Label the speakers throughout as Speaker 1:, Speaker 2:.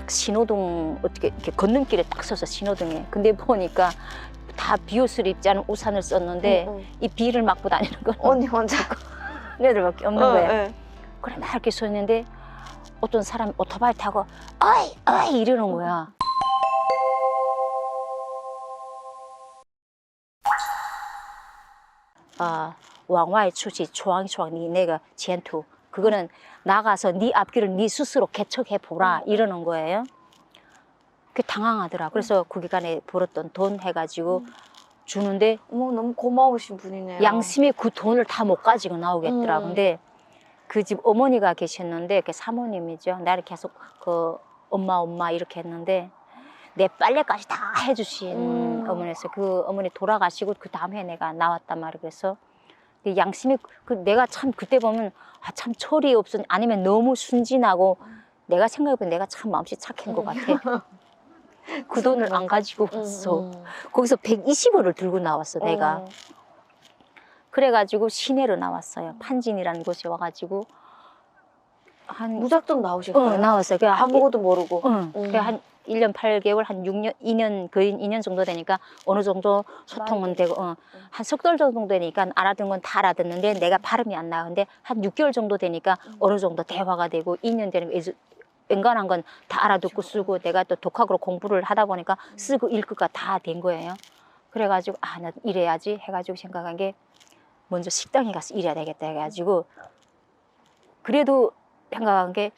Speaker 1: 딱 신호등 어떻게 이렇게 걷는길에 딱 서서 신호등에. 근데 보니까 다 비옷을 입지 않은 우산을 썼는데 이 비를 맞고 다니는 건
Speaker 2: 언니 혼자.
Speaker 1: 애들밖에 없는 거예요.
Speaker 2: 네.
Speaker 1: 그래 막 이렇게 서 있는데 어떤 사람이 오토바이 타고 어이 어이 이러는 거야. 아, 왕와의 추시 초왕초왕 니 내가 젠투 그거는 나가서 네 앞길을 네 스스로 개척해 보라 이러는 거예요. 그 당황하더라. 그래서 그 기간에 벌었던 돈 해가지고 주는데
Speaker 2: 어머, 너무 고마우신 분이네요.
Speaker 1: 양심이 그 돈을 다 못 가지고 나오겠더라. 근데 그 집 어머니가 계셨는데 그 사모님이죠. 나를 계속 그 엄마 이렇게 했는데 내 빨래까지 다 해주신 어머니였어요. 그 어머니 돌아가시고 그 다음 해 내가 나왔단 말이에요. 그래서 양심이 내가 참 그때 보면 아, 참 철이 없었 아니면 너무 순진하고 내가 생각해보면 내가 참 마음씨 착한 것 같아. 그 돈을 안 가지고 왔어. 거기서 120원을 들고 나왔어 내가. 그래가지고 시내로 나왔어요. 판진이라는 곳에 와가지고 한
Speaker 2: 무작정 나오셨어요?
Speaker 1: 나왔어요.
Speaker 2: 아무것도 모르고.
Speaker 1: 한 1년 8개월, 한 6년, 2년, 거의 2년 정도 되니까 어느 정도 소통은 되고, 한 석 달 정도 되니까 알아듣는 건 다 알아듣는데 내가 발음이 안 나는데 한 6개월 정도 되니까 어느 정도 대화가 되고 2년 되니까 웬간한 건 다 알아듣고 쓰고 내가 또 독학으로 공부를 하다 보니까 쓰고 읽고가 다 된 거예요. 그래가지고 아, 나 이래야지 해가지고 생각한 게 먼저 식당에 가서 일해야 되겠다 해가지고 그래도 생각한 게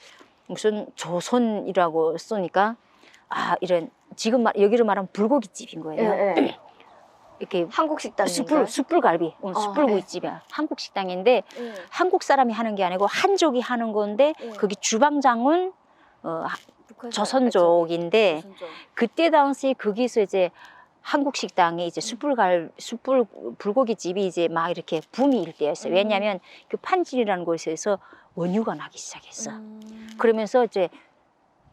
Speaker 1: 무슨 조선이라고 쓰니까 아 이런 지금 여기로 말하면 불고기 집인 거예요.
Speaker 2: 네.
Speaker 1: 이렇게
Speaker 2: 한국 식당인가요?
Speaker 1: 숯불갈비, 숯불구이집이야. 한국 식당인데 한국 사람이 하는 게 아니고 한족이 하는 건데 거기 주방장은 조선족인데 그때 당시 거기서 이제 한국 식당에 이제 불고기 집이 이제 막 이렇게 붐이 일 때였어요. 왜냐하면 그 판진이라는 곳에서 원유가 나기 시작했어. 그러면서 이제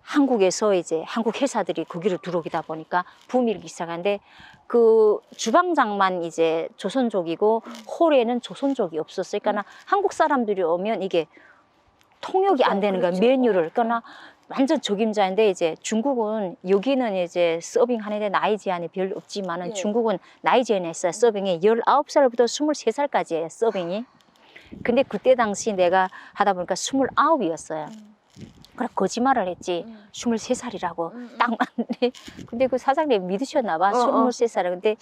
Speaker 1: 한국에서 이제 한국 회사들이 거기를 들어오다 보니까 붐이 일기 시작한데 그 주방장만 이제 조선족이고 홀에는 조선족이 없었어요. 그러니까 한국 사람들이 오면 이게 통역이 안 되는 거야. 메뉴를. 그러니까 완전 적임자인데 이제 중국은 여기는 이제 서빙 하는데 나이 제한이 별로 없지만은 중국은 나이 제한이 있어요. 서빙이 19살부터 23살까지예요. 서빙이. 근데 그때 당시 내가 하다 보니까 29이었어요. 그래 거짓말을 했지. 23살이라고 딱 맞네. 근데 그 사장님 믿으셨나 봐. 23살을. 근데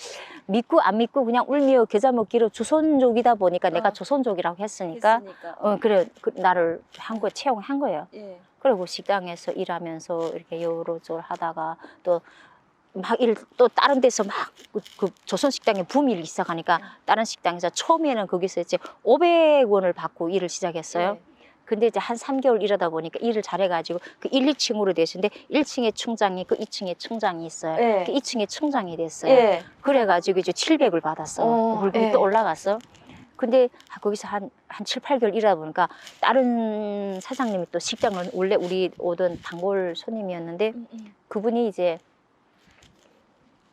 Speaker 1: 믿고 안 믿고 그냥 울며 겨자 먹기로 조선족이다 보니까 내가 조선족이라고 했으니까 그래 나를 한국에 채용한 거예요. 그리고 식당에서 일하면서 이렇게 요로저로 하다가 또 막 또 다른 데서 막 그 조선 식당에 붐이 일기 시작하니까 다른 식당에서 처음에는 거기서 이제 500원을 받고 일을 시작했어요. 근데 이제 한 3개월 일하다 보니까 일을 잘해가지고 그 1, 2층으로 되시는데 1층에 총장이 있고 2층에 총장이 있어요. 그 2층에 총장이 됐어요. 그래가지고 이제 700을 받았어. 월급이 또 올라갔어. 근데 거기서 한 7, 8개월 일하다 보니까 다른 사장님이 또 식당을 원래 우리 오던 단골 손님이었는데 그분이 이제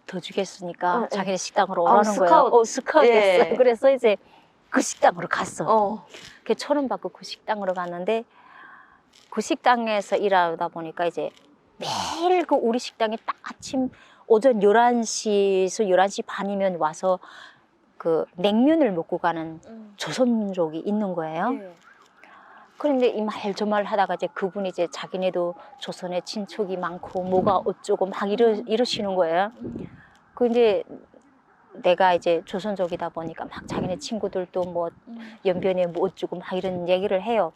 Speaker 1: 더 주겠으니까 자기네 식당으로 오라는 거예요. 스카우트 됐어요. 그래서 이제 그 식당으로 갔어. 그 1,000원 받고 그 식당으로 갔는데 그 식당에서 일하다 보니까 이제 매일 그 우리 식당에 딱 아침 오전 11시에서 11시 반이면 와서 그 냉면을 먹고 가는 조선족이 있는 거예요. 그런데 이 말 저 말 하다가 이제 그분이 이제 자기네도 조선에 친척이 많고 뭐가 어쩌고 막 이러시는 거예요. 근데 내가 이제 조선족이다 보니까 막 자기네 친구들도 뭐 연변에 뭐 어쩌고 막 이런 얘기를 해요.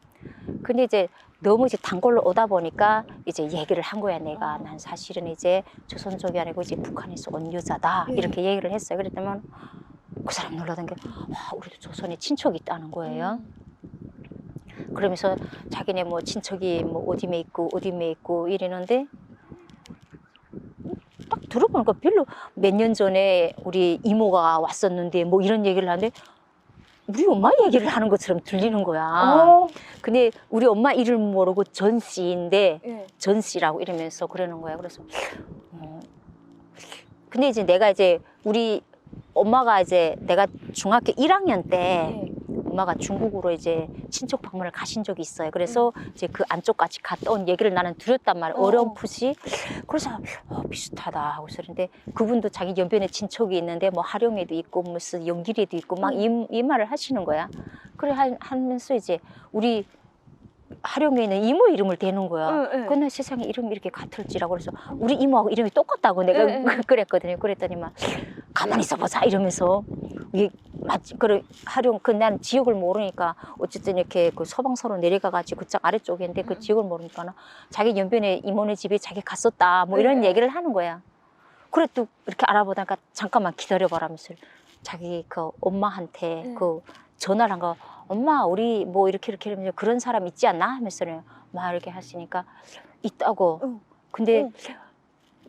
Speaker 1: 근데 이제 너무 이제 단골로 오다 보니까 이제 얘기를 한 거야. 내가 난 사실은 이제 조선족이 아니고 이제 북한에서 온 여자다 이렇게 얘기를 했어요. 그랬더니 그 사람 놀라던 게 우리도 조선에 친척이 있다는 거예요. 그러면서 자기네 뭐 친척이 뭐 어디에 있고 이러는데 딱 들어보니까 별로 몇 년 전에 우리 이모가 왔었는데 뭐 이런 얘기를 하는데 우리 엄마 얘기를 하는 것처럼 들리는 거야. 근데 우리 엄마 이름 모르고 전 씨인데 전 씨라고 이러면서 그러는 거야. 그래서 근데 이제 내가 이제 우리 엄마가 이제 내가 중학교 1학년 때 엄마가 중국으로 이제 친척 방문을 가신 적이 있어요. 그래서 이제 그 안쪽까지 갔다 온 얘기를 나는 드렸단 말이에요. 어렴풋이. 그래서 비슷하다 하고 있었는데 그분도 자기 연변에 친척이 있는데 뭐 하령에도 있고 무슨 연길에도 있고 막 이 말을 하시는 거야. 그래 하면서 이제 우리 하령에 있는 이모 이름을 대는 거야. 근데 세상에 이름이 이렇게 같을지라고 그래서 우리 이모하고 이름이 똑같다고 내가 그랬거든요. 그랬더니 막 가만히 있어보자 이러면서 이게 맞지? 그래 하령 난 지역을 모르니까 어쨌든 이렇게 그 서방서로 내려가가지고 그쪽 아래쪽인데 그 지역을 모르니까 자기 연변에 이모네 집에 자기 갔었다 뭐 이런 얘기를 하는 거야. 그래 또 이렇게 알아보다가 잠깐만 기다려봐라면서 자기 그 엄마한테 그 전화를 한 거. 엄마 우리 뭐 이렇게 하면 그런 사람 있지 않나 하면서는 막 이렇게 하시니까 있다고. 근데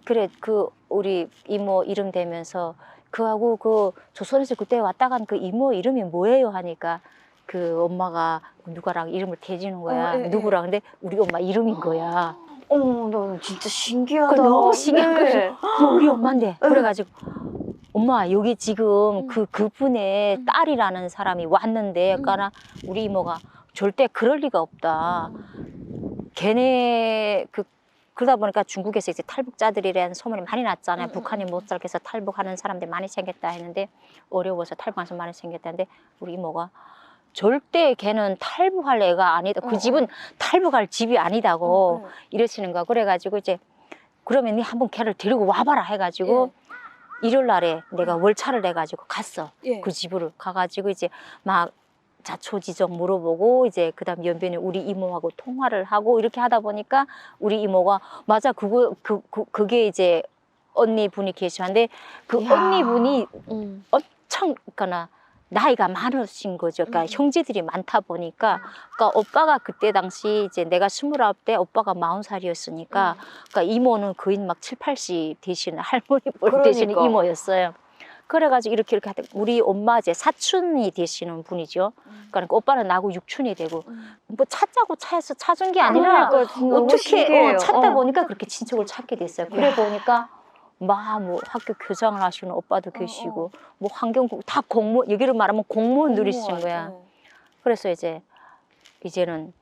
Speaker 1: 그래 그 우리 이모 이름 대면서 그하고 그 조선에서 그때 왔다 간 그 이모 이름이 뭐예요 하니까 그 엄마가 누가랑 이름을 대지는 거야. 누구랑 근데 우리 엄마 이름인 거야.
Speaker 2: 어머, 너 진짜 신기하다.
Speaker 1: 너무 신기해. 우리 엄마인데 그래가지고. 엄마 여기 지금 그분의 딸이라는 사람이 왔는데 그러니까 우리 이모가 절대 그럴 리가 없다. 걔네 그러다 보니까 중국에서 이제 탈북자들이라는 소문이 많이 났잖아요. 북한이 못 살게 해서 탈북하는 사람들이 많이 생겼다 했는데 어려워서 탈북하는 사람 많이 생겼다는데 우리 이모가 절대 걔는 탈북할 애가 아니다. 그 집은 탈북할 집이 아니다고 이러시는 거야. 그래가지고 이제 그러면 니 한번 걔를 데리고 와봐라 해가지고 일요일 날에 내가 월차를 내가지고 갔어. 그 집으로 가가지고 이제 막 자초지종 물어보고 이제 그다음 연변에 우리 이모하고 통화를 하고 이렇게 하다 보니까 우리 이모가 맞아 그게 이제 언니 분이 계시는데 그 언니 분이 엄청 그러니까 나이가 많으신 거죠. 그러니까 형제들이 많다 보니까 그러니까 오빠가 그때 당시 이제 내가 29대 오빠가 40살이었으니까 그러니까 이모는 거의 막 7, 80 되시는 할머니 볼 되시는 이모였어요. 그래가지고 이렇게 하다 우리 엄마 이제 사촌이 되시는 분이죠. 그러니까 오빠는 나하고 육촌이 되고 뭐 찾자고 차에서 찾은 게 아니라 어떻게 찾다 보니까 그렇게 친척을 찾게 됐어요. 그래 보니까 막 뭐 학교 교장을 하시는 오빠도 계시고 뭐 환경국 다 공무원 여기를 말하면 공무원들이신 거야. 그래서 이제는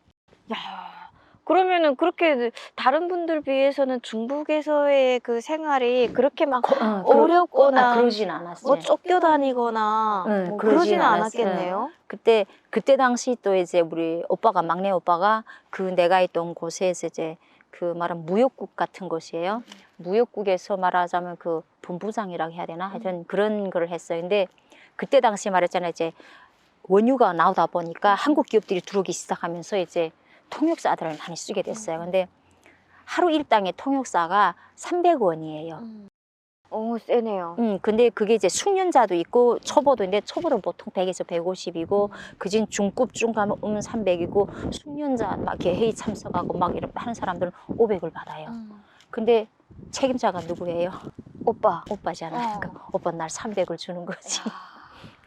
Speaker 2: 그러면은 그렇게 다른 분들 비해서는 중국에서의 그 생활이 그렇게 막 어렵거나
Speaker 1: 그러진 않았어요.
Speaker 2: 뭐 쫓겨다니거나 뭐 그러지는 않았겠네요.
Speaker 1: 그때 당시 또 이제 우리 오빠가 막내 오빠가 그 내가 있던 곳에서 이제 그 말하면 무역국 같은 곳이에요. 무역국에서 말하자면 그 본부장이라고 해야 되나 하여튼 그런 걸 했어요. 근데 그때 당시 말했잖아요. 이제 원유가 나오다 보니까 한국 기업들이 들어오기 시작하면서 이제 통역사들을 많이 쓰게 됐어요. 근데 하루 일당의 통역사가 300원이에요.
Speaker 2: 세네요.
Speaker 1: 근데 그게 이제 숙련자도 있고 초보도 있는데 초보는 보통 100에서 150이고 그진 중급 중가면 300이고 숙련자 막 이렇게 회의 참석하고 막 이런 하는 사람들은 500을 받아요. 근데 책임자가 누구예요? 오빠잖아요. 그러니까 오빠 날 300을 주는 거지.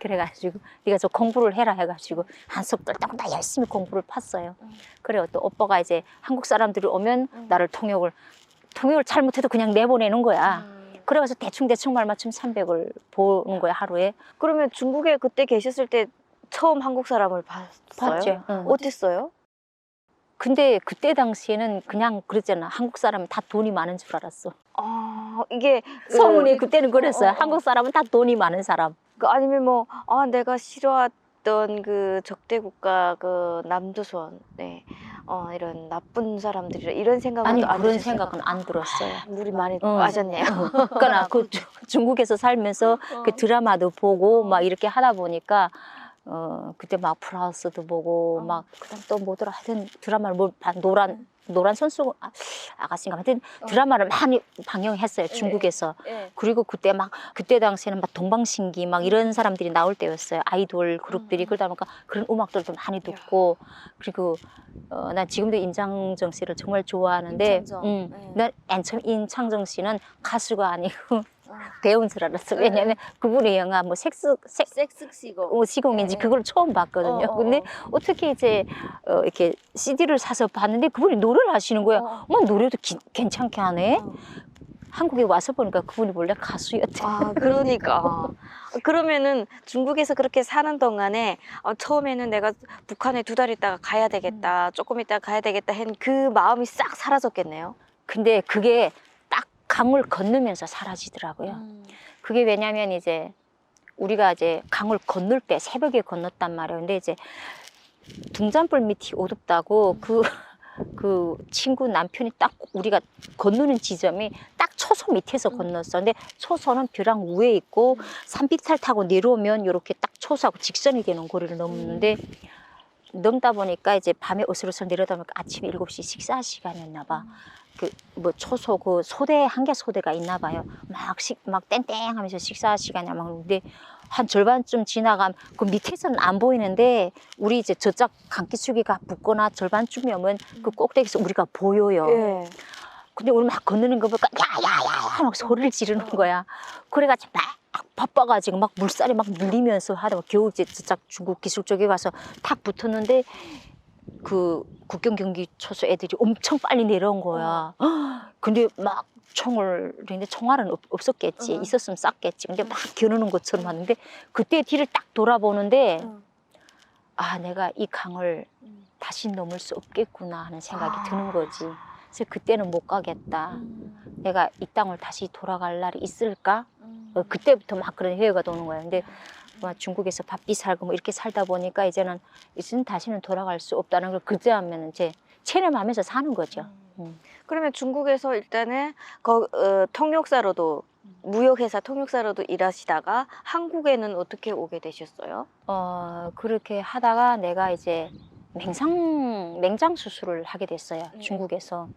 Speaker 1: 그래가지고 네가 저 공부를 해라 해가지고 한석 떨다고 나 열심히 공부를 팠어요. 그래요. 또 오빠가 이제 한국 사람들이 오면 나를 통역을 잘못해도 그냥 내보내는 거야. 그래가지고 대충 말 맞추면 300을 보는 거야 하루에.
Speaker 2: 그러면 중국에 그때 계셨을 때 처음 한국 사람을 봤어요?
Speaker 1: 봤죠.
Speaker 2: 어땠어요?
Speaker 1: 근데 그때 당시에는 그냥 그랬잖아. 한국 사람은 다 돈이 많은 줄 알았어.
Speaker 2: 이게
Speaker 1: 소문이 그때는 그랬어요. 한국 사람은 다 돈이 많은 사람.
Speaker 2: 아니면 뭐 내가 싫어했던 그 적대 국가 그 남조선 이런 나쁜 사람들이라 이런 생각은
Speaker 1: 아니
Speaker 2: 안
Speaker 1: 그런
Speaker 2: 드셨어요?
Speaker 1: 생각은 안 들었어요.
Speaker 2: 물이 많이 빠졌네요.
Speaker 1: 그러니까 그 중국에서 살면서 그 드라마도 보고 막 이렇게 하다 보니까 그때 막 프라우스도 보고 막 그다음 또 뭐더라 하여튼 드라마를 노란 선수 아가씨인가 하여튼 드라마를 많이 방영했어요 중국에서. 그리고 그때 당시에는 막 동방신기 막 이런 사람들이 나올 때였어요. 아이돌 그룹들이. 그러다 보니까 그런 음악들도 많이 듣고. 그리고 난 지금도 임창정 씨를 정말 좋아하는데 난 임창정 씨는 가수가 아니고 배우인 줄 알았어. 왜냐면 그분의 영화 뭐 시공인지 그걸 처음 봤거든요. 근데 어떻게 이제 이렇게 CD를 사서 봤는데 그분이 노래를 하시는 거야. 노래도 괜찮게 하네. 한국에 와서 보니까 그분이 원래 가수였대.
Speaker 2: 아, 그러니까. 그러면은 중국에서 그렇게 사는 동안에 처음에는 내가 북한에 2달 있다가 가야 되겠다, 조금 있다가 가야 되겠다 한 그 마음이 싹 사라졌겠네요.
Speaker 1: 근데 그게 딱 강을 건너면서 사라지더라고요. 그게 왜냐면 이제 우리가 이제 강을 건널 때 새벽에 건넜단 말이에요. 근데 이제 등잔불 밑이 어둡다고 그 친구 남편이 딱 우리가 건너는 지점이 딱 초소 밑에서 건넜어. 근데 초소는 벼랑 위에 있고 산비탈 타고 내려오면 이렇게 딱 초소하고 직선이 되는 거리를 넘는데 넘다 보니까 이제 밤에 어슬어슬 내려다 보니까 아침에 7시 식사 시간이었나 봐. 그 뭐 초소 그 소대 한 개 소대가 있나 봐요. 막 땡땡 하면서 식사 시간이 막 그런데 한 절반쯤 지나가면 그 밑에서는 안 보이는데 우리 이제 저쪽 강기슭이가 붙거나 절반쯤이면 그 꼭대기에서 우리가 보여요.
Speaker 2: 예.
Speaker 1: 근데 우리 막 건너는 거 보니까 야야야야 막 소리를 지르는 거야. 그래가지고 막 바빠가지고 막 물살이 막 밀리면서 하다가 겨우 이제 저쪽 중국 기슭 쪽에 가서 탁 붙었는데 그 국경 경기 초소 애들이 엄청 빨리 내려온 거야. 근데 막 근데 총알은 없었겠지. 있었으면 쐈겠지. 근데 막 겨누는 것처럼 하는데 그때 뒤를 딱 돌아보는데 아, 내가 이 강을 다시 넘을 수 없겠구나 하는 생각이 드는 거지. 그래서 그때는 못 가겠다. 내가 이 땅을 다시 돌아갈 날이 있을까? 그때부터 막 그런 회의가 도는 거야. 근데 중국에서 바삐 살고 뭐 이렇게 살다 보니까 이제는 다시는 돌아갈 수 없다는 걸 그때 하면 이제 체념하면서 사는 거죠.
Speaker 2: 그러면 중국에서 일단은 통역사로도 무역회사 통역사로도 일하시다가 한국에는 어떻게 오게 되셨어요?
Speaker 1: 그렇게 하다가 내가 이제 맹장 수술을 하게 됐어요. 중국에서.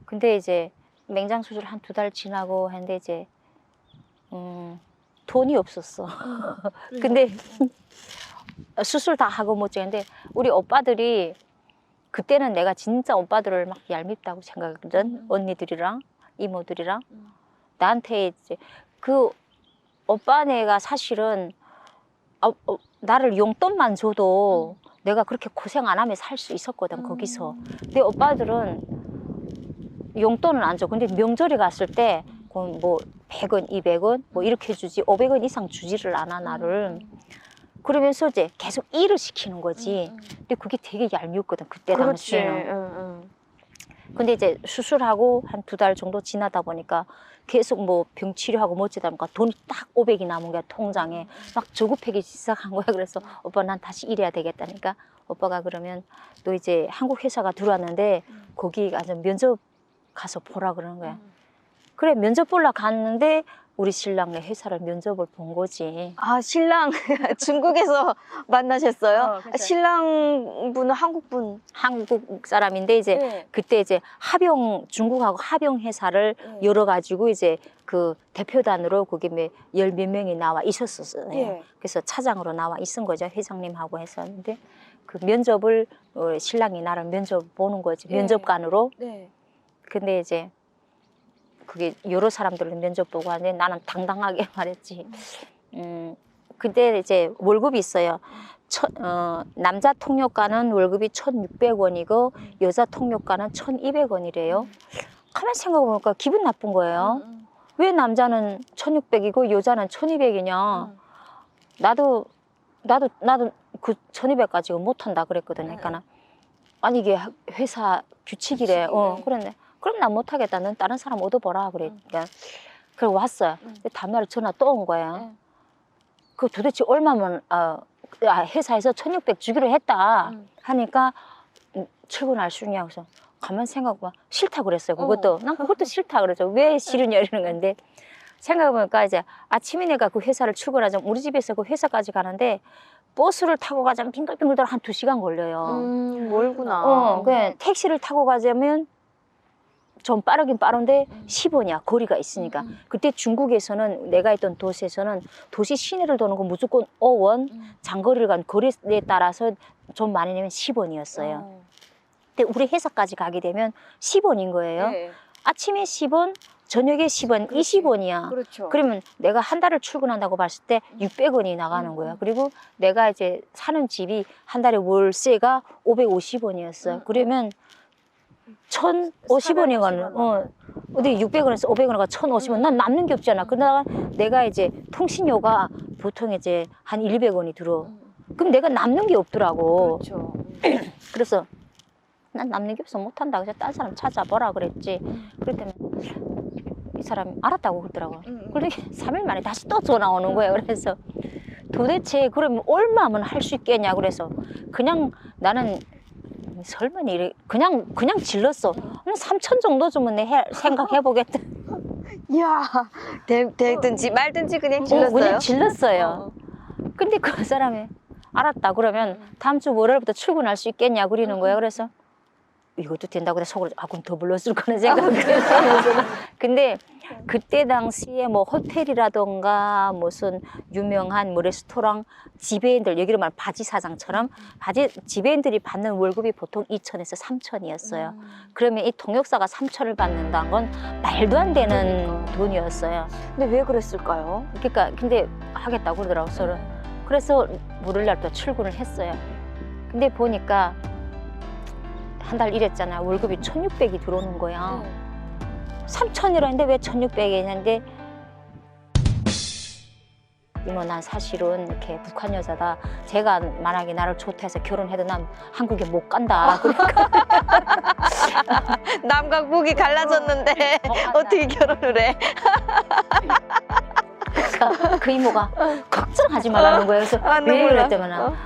Speaker 1: 근데 이제 맹장 수술 한 2달 지나고 했는데 이제 돈이 없었어. 근데 수술 다 하고 못 ചെയ്യു는데 우리 오빠들이 그때는 내가 진짜 오빠들을 막 얄밉다고 생각했거든. 언니들이랑 이모들이랑 나한테 이제 그 오빠네가 사실은 나를 용돈만 줘도 내가 그렇게 고생 안 하면 살 수 있었거든. 거기서. 근데 오빠들은 용돈은 안 줘. 근데 명절에 갔을 때 뭐 100원, 200원 뭐 이렇게 주지 500원 이상 주지를 않아 나를. 그러면서 이제 계속 일을 시키는 거지. 근데 그게 되게 얄미웠거든. 그때 당시에는. 근데 이제 수술하고 한 2달 정도 지나다 보니까 계속 뭐 병 치료하고 멋지다 보니까 돈이 딱 500이 남은 거야. 통장에. 막 저급하기 시작한 거야. 그래서 오빠 난 다시 일해야 되겠다니까 오빠가 그러면 너 이제 한국 회사가 들어왔는데 거기 가서 면접 가서 보라 그러는 거야. 그래 면접 보러 갔는데 우리 신랑네 회사를 면접을 본 거지.
Speaker 2: 아, 신랑 중국에서 만나셨어요?
Speaker 1: 그래서
Speaker 2: 신랑분은 한국분?
Speaker 1: 한국 사람인데 이제 그때 이제 중국하고 합영 회사를 열어가지고 이제 그 대표단으로 거기 열 몇 명이 나와 있었었어요. 그래서 차장으로 나와 있은 거죠. 회장님하고 했었는데 그 면접을 신랑이 나를 면접 보는 거지. 면접관으로. 근데 이제 그게 여러 사람들을 면접 보고 하는데 나는 당당하게 말했지. 그때 이제 월급이 있어요. 남자 통역관은 월급이 1,600원이고 여자 통역관은 1,200원이래요. 가만 생각해보니까 기분 나쁜 거예요. 왜 남자는 1,600이고 여자는 1,200이냐. 나도 그 1,200 가지고 못한다 그랬거든. 그러니까 아니 이게 회사 규칙이래. 그랬네. 그럼 난 못하겠다. 넌 다른 사람 얻어보라. 그러니까. 그리고 왔어요. 다음날에 전화 또 온 거예요. 그 도대체 얼마면, 회사에서 1,600 주기로 했다. 하니까 출근할 수 있냐고 해서 가만 생각해보면 싫다 그랬어요. 그것도. 난 그것도 싫다 그랬죠. 왜 싫으냐 이러는 건데. 생각해보니까 이제 아침에 내가 그 회사를 출근하자면 우리 집에서 그 회사까지 가는데 버스를 타고 가자면 빙글빙글 돌아 한 2시간 걸려요.
Speaker 2: 멀구나.
Speaker 1: 그냥 택시를 타고 가자면 좀 빠르긴 빠른데 10원이야. 거리가 있으니까. 그때 중국에서는 내가 있던 도시에서는 도시 시내를 도는 건 무조건 5원, 장거리를 간 거리에 따라서 좀 많이 내면 10원이었어요. 근데 우리 회사까지 가게 되면 10원인 거예요. 아침에 10원, 저녁에 10원, 20원이야.
Speaker 2: 그렇죠.
Speaker 1: 그러면 내가 한 달을 출근한다고 봤을 때 600원이 나가는 거야. 그리고 내가 이제 사는 집이 한 달에 월세가 550원이었어요. 그러면 1,050원이거든. 어디 600원에서 500원가 1,050원 난 남는 게 없잖아. 그러다가 내가 이제 통신료가 보통 이제 한 1,200원이 들어. 그럼 내가 남는 게 없더라고.
Speaker 2: 그렇죠.
Speaker 1: 그래서 난 남는 게 없어 못한다. 그래서 딴 사람 찾아보라 그랬지. 그랬더니 이 사람이 알았다고 그러더라고. 그러니 3일 만에 다시 또 전화 오는 거예요. 그래서 도대체 그러면 얼마면 할 수 있겠냐. 그래서 그냥 나는 설마 이래 그냥 질렀어. 3천 정도 주면 내 생각해 보겠다.
Speaker 2: 이야, 되든지 말든지 그냥 질렀어요.
Speaker 1: 그냥 질렀어요. 근데 그 사람이 알았다. 그러면 다음 주 월요일부터 출근할 수 있겠냐 그러는 거예요. 그래서 이것도 된다고 해서 속으로 그럼 더 불렀을 거는 생각을 했어요. 근데 그때 당시에 뭐 호텔이라던가 무슨 유명한 뭐 레스토랑 지배인들 여기로 말하면 바지 사장처럼 지배인들이 받는 월급이 보통 2,000에서 3,000이었어요. 그러면 이 통역사가 3,000을 받는다는 건 말도 안 되는 돈이었어요.
Speaker 2: 근데 왜 그랬을까요?
Speaker 1: 그러니까 근데 하겠다고 그러더라고 서로. 그래서 월요일날부터 출근을 했어요. 근데 보니까 한 달 일했잖아. 월급이 1,600이 들어오는 거야. 3,000이라는데 왜 1,600이 했는데 이모 난 사실은 이렇게 북한 여자다. 제가 만약에 나를 좋다 해서 결혼해도 난 한국에 못 간다. 그러니까
Speaker 2: 남과 북이 갈라졌는데 어떻게 결혼을 해?
Speaker 1: 그 이모가 걱정하지 말라는 거예요. 그래서 왜
Speaker 2: 눈물 나.
Speaker 1: 그랬더니